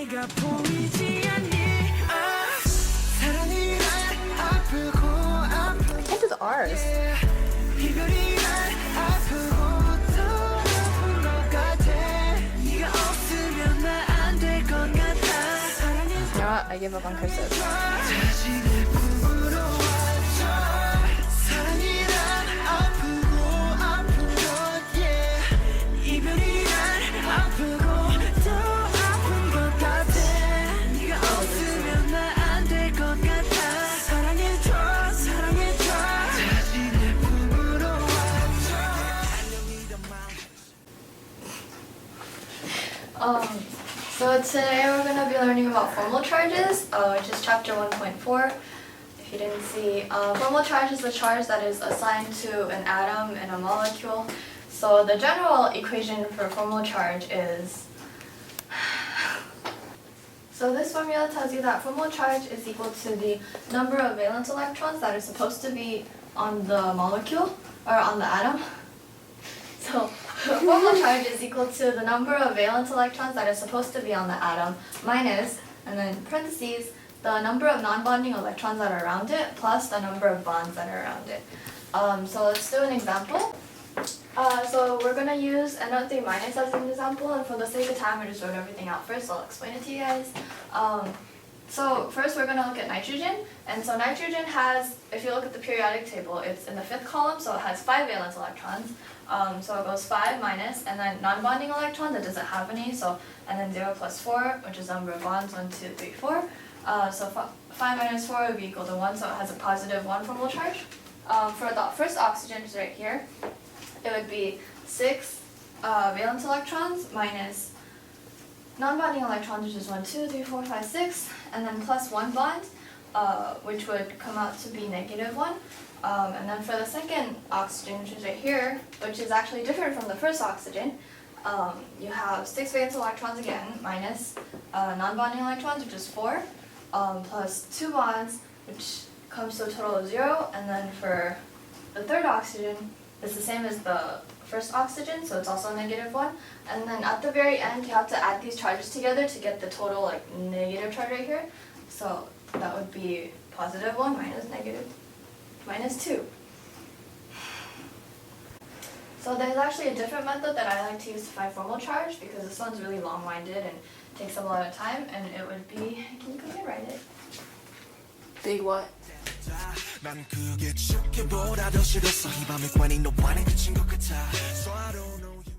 네가 보이지 않니 사랑이란 아프고 This is ours. 이별이란 아프고 더 아픈 것 같아 네가 없으면 나 안 될 것 같아 사랑이 You know what? I give up on cursive. 자신의 품으로 와줘 사랑이란 아프고 아픈 것 yeah. 이별이란 아프고 더 아픈 것 같아 네가 없으면 나 안 될 것 같아 사랑해줘 사랑해줘 자신의 품으로 와줘 So today we're going to be learning about formal charges, which is chapter 1.4. If you didn't see, formal charge is the charge that is assigned to an atom in a molecule. So the general equation for formal charge is, so this formula tells you that formal charge is equal to the number of valence electrons that are supposed to be on the molecule or on the atom. So formal charge is equal to the number of valence electrons that are supposed to be on the atom minus, and then parentheses, the number of non-bonding electrons that are around it plus the number of bonds that are around it. So let's do an example. So we're going to use NO3 minus as an example, and for the sake of time I just wrote everything out first, so I'll explain it to you guys. So first we're going to look at nitrogen, and so nitrogen has, if you look at the periodic table, it's in the fifth column, so it has 5 valence electrons. So it goes 5 minus, and then non-bonding electrons, it doesn't have any, so, and then 0 plus 4, which is the number of bonds, 1, 2, 3, 4. So 5 minus 4 would be equal to 1, so it has a positive 1 formal charge. For the first oxygen, which is right here, it would be 6 valence electrons minus non-bonding electrons, which is 1, 2, 3, 4, 5, 6, and then plus 1 bond, which would come out to be negative 1. And then for the second oxygen, which is right here, which is actually different from the first oxygen, you have 6 valence electrons again, minus non-bonding electrons, which is 4, plus 2 bonds, which comes to a total of 0. And then for the third oxygen, it's the same as the first oxygen, so it's also negative 1. And then at the very end, you have to add these charges together to get the total negative charge right here. So that would be positive 1 minus negative minus 2. So there's actually a different method that I like to use to find formal charge, because this one's really long-winded and takes up a lot of time, and it would be, can you come here, write it? Big what? 난 그게 죽기보다 더 싫었어 이 밤의 관이 너와는 그친 것 같아 So I don't know you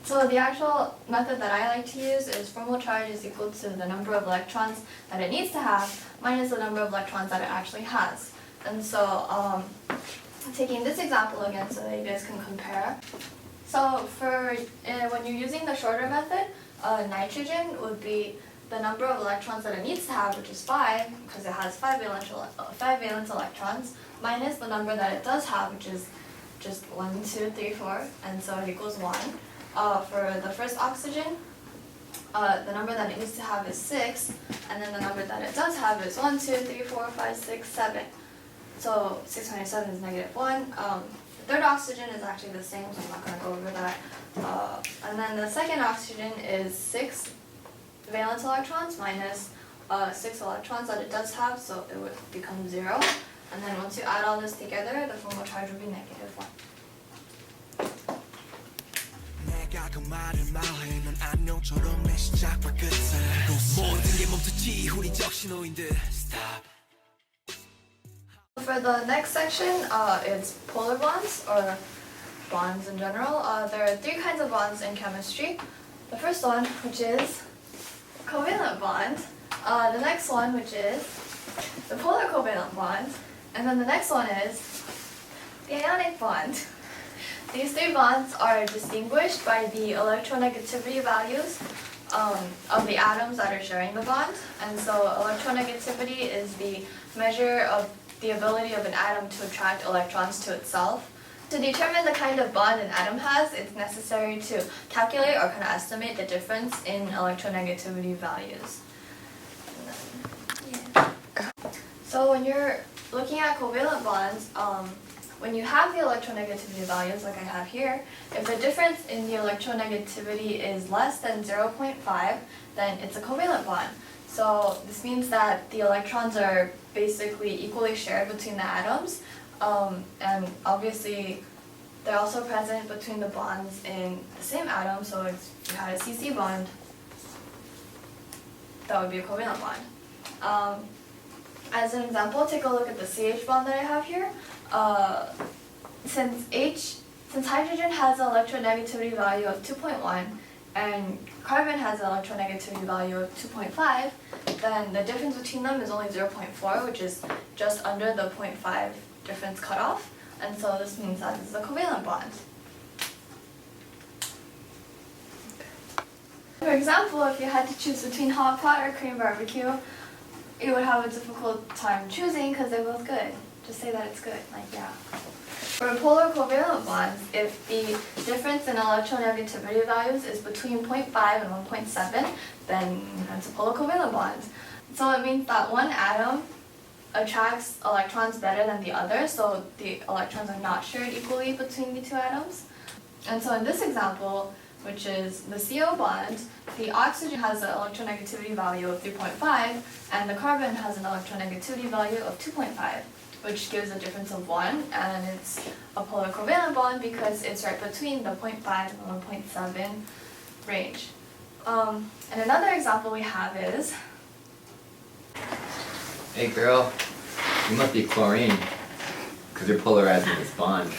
So the actual method that I like to use is formal charge is equal to the number of electrons that it needs to have minus the number of electrons that it actually has. And so taking this example again so that you guys can compare. So for when you're using the shorter method, nitrogen would be the number of electrons that it needs to have, which is 5, because it has 5 valence electrons, minus the number that it does have, which is just 1, 2, 3, 4, and so it equals 1. For the first oxygen, the number that it needs to have is 6, and then the number that it does have is 1, 2, 3, 4, 5, 6, 7. So 6 minus 7 is negative 1. The third oxygen is actually the same, so I'm not going to go over that. And then the second oxygen is 6 valence electrons minus 6 electrons that it does have, so it would become 0. And then once you add all this together, the formal charge would be negative 1. 내가 그 말을 말해 넌 안녕처럼 내 시작과 끝에 모든 게 멈췄지 후리적 신호인들 Stop For the next section, it's polar bonds, or bonds in general. There are 3 kinds of bonds in chemistry. The first one, which is covalent bond. The next one, which is the polar covalent bond. And then the next one is the ionic bond. These 3 bonds are distinguished by the electronegativity values of the atoms that are sharing the bond. And so electronegativity is the measure of the ability of an atom to attract electrons to itself. To determine the kind of bond an atom has, it's necessary to calculate or kind of estimate the difference in electronegativity values. And then, yeah. So when you're looking at covalent bonds, when you have the electronegativity values like I have here, if the difference in the electronegativity is less than 0.5, then it's a covalent bond. So this means that the electrons are basically equally shared between the atoms, and obviously they're also present between the bonds in the same atom, so if you had a CC bond, that would be a covalent bond. As an example, take a look at the CH bond that I have here. Since hydrogen has an electronegativity value of 2.1 and carbon has an electronegativity value of 2.5, then the difference between them is only 0.4, which is just under the 0.5 difference cutoff, and so this means that this is a covalent bond. For example, if you had to choose between hot pot or Korean barbecue, you would have a difficult time choosing because they're both good. Just say that it's good, like yeah. For polar covalent bonds, if the difference in electronegativity values is between 0.5 and 1.7, then it's a polar covalent bond. So it means that one atom attracts electrons better than the other, so the electrons are not shared equally between the two atoms. And so in this example, which is the CO bond, the oxygen has an electronegativity value of 3.5 and the carbon has an electronegativity value of 2.5, which gives a difference of 1, and it's a polar covalent bond because it's right between the 0.5 and 1.7 range. And another example we have is... Hey girl, you must be chlorine, because you're polarizing this bond.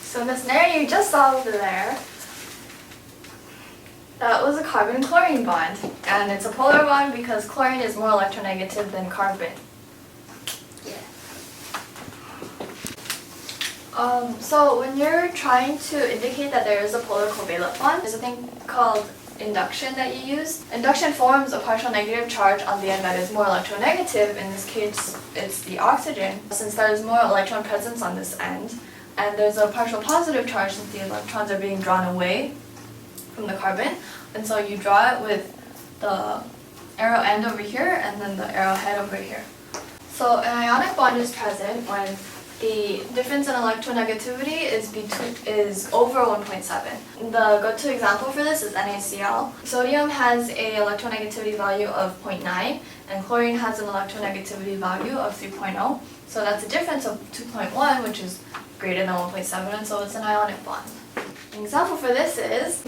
So in the scenario you just saw over there, that was a carbon-chlorine bond, and it's a polar bond because chlorine is more electronegative than carbon. So when you're trying to indicate that there is a polar covalent bond, there's a thing called induction that you use. Induction forms a partial negative charge on the end that is more electronegative. In this case, it's the oxygen, since there is more electron presence on this end. And there's a partial positive charge since the electrons are being drawn away from the carbon. And so you draw it with the arrow end over here and then the arrow head over here. So an ionic bond is present when the difference in electronegativity is over 1.7. The go-to example for this is NaCl. Sodium has a electronegativity value of 0.9 and chlorine has an electronegativity value of 3.0. So that's a difference of 2.1, which is greater than 1.7, and so it's an ionic bond. An example for this is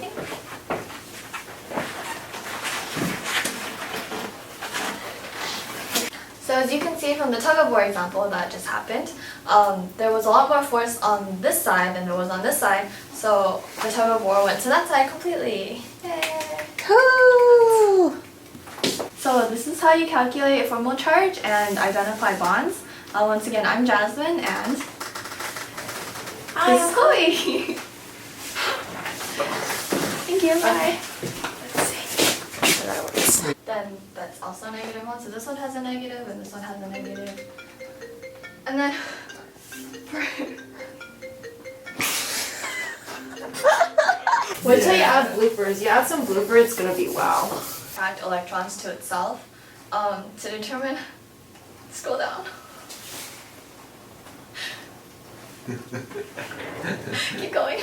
so as you can see from the tug-of-war example that just happened, there was a lot more force on this side than there was on this side, so the tug-of-war went to that side completely. Yay! Cool! So this is how you calculate a formal charge and identify bonds. Once again, I'm Jasmine and this is Chloe. Thank you, bye. Let's see. That works. Then that's also a -1, so this one has a negative and this one has a negative. And then Wait till you add bloopers. You add some bloopers, it's gonna be wow. attract electrons to itself to determine. Scroll down. Keep going.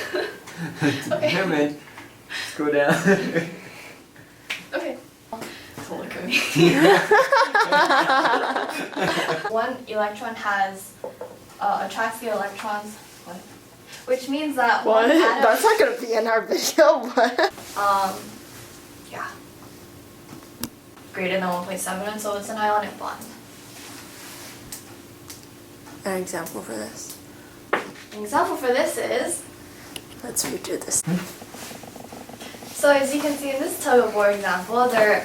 Okay. Never mind. Scroll down. Okay. Don't look at me. One electron has attracts the electrons, which means that What? one atom, That's not gonna be in our video, what? yeah, greater than 1.7, and so it's an ionic bond. An example for this. An example for this is, Let's redo this. so as you can see in this tug-of-war example, there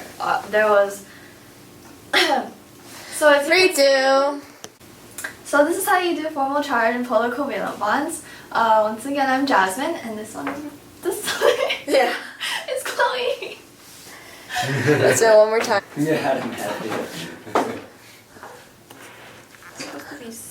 was, so as you can Redo! So this is how you do formal charge and polar covalent bonds. Once again, I'm Jasmine, and this one Yeah. is Chloe. Let's do it one more time. Yeah, I'm happy.